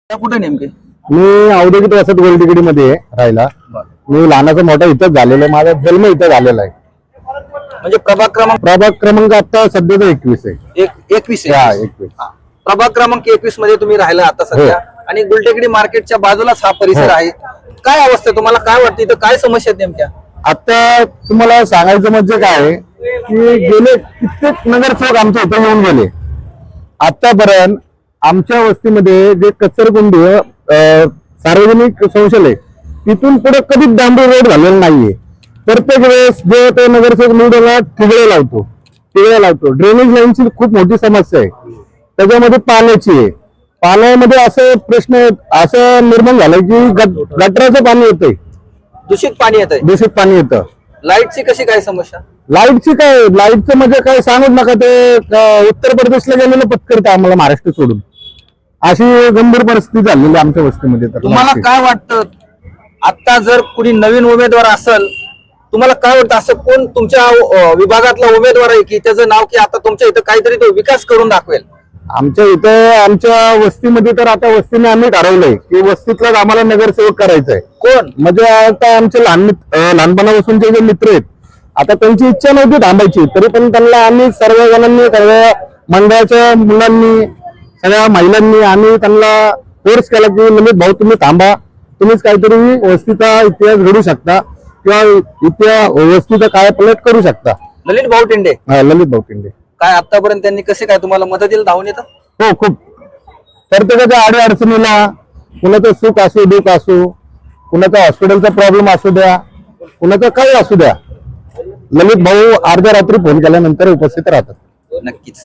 कुठे नेमके? मी औद्योगिक वसाहत गोलटेकडी मध्ये राहिला. मी लहानाचा मोठा इथंच झालेला आहे. माझा जन्म इथं झालेला आहे. म्हणजे प्रभाग क्रमांक आता सध्याचा 21 आहे. 21 हा, आहे. 21. प्रभाग क्रमांक 21 मध्ये तुम्ही राहिला आता सध्या. आणि गुलटेकडी मार्केटच्या बाजूलाच हा परिसर आहे. काय अवस्था आहे? तुम्हाला काय वाटतं इथं काय समस्या आहेत नेमक्या? आता तुम्हाला सांगायचं म्हणजे काय आहे की गेले कित्येक नगरसेवक आमच्या इथं येऊन गेले. आतापर्यंत आमच्या वस्तीमध्ये जे कचरकुंडी सार्वजनिक शौचालय तिथून पुढे कधीच डांबरी रोड झालेला नाहीये. प्रत्येक वेळेस जे तो नगरसेवक निवडला टिगळ्या लावतो. ड्रेनेज लाईनची खूप मोठी समस्या आहे. त्याच्यामध्ये पाण्याची आहे. पाण्यामध्ये असं प्रश्न असं निर्माण झालाय की गटराचं पाणी येतंय, दूषित पाणी येतं. लाईटची कशी काय समस्या? लाईटचं म्हणजे काय सांगूच नका. ते उत्तर प्रदेशला गेलेलं पत्करतं आम्हाला महाराष्ट्र सोडून. अशी गंभीर परिस्थिती झालेली आमच्या वस्तीमध्ये. तर तुम्हाला काय वाटतं आता जर कुणी नवीन उमेदवार असेल, तुम्हाला काय वाटतं असं कोण तुमच्या विभागातला उमेदवार आहे की त्याचं नाव की आता तुमच्या इथं काहीतरी तो विकास करून दाखवेल? आमच्या वस्तीमध्ये तर आता वस्तीने आम्ही ठरवलंय की वस्तीतलाच आम्हाला नगरसेवक करायचंय. कोण म्हणजे आता आमचे लहानपणापासूनचे जे मित्र आहेत, आता त्यांची इच्छा नव्हती थांबायची, तरी पण त्यांना आम्ही सर्व जणांनी, सर्व मंडळाच्या मुलांनी, सगळ्या महिलांनी आम्ही त्यांना फोर्स केला की ललित भाऊ तुम्ही थांबा, तुम्हीच काहीतरी वस्तीचा इतिहास घडू शकता किंवा वस्तीचा कायापालट करू शकता. ललित भाऊ टिंडे काय आतापर्यंत त्यांनी कसे काय तुम्हाला मदतीला धावून येतात? हो, खूप. प्रत्येकाच्या अडचणीला, कुणाचं सुख असो, दुःख असो, कुणाचा हॉस्पिटलचा प्रॉब्लेम असू द्या, कुणाचं काही असू द्या, ललित भाऊ अर्ध्या रात्री फोन केल्यानंतर उपस्थित राहतात. नक्कीच.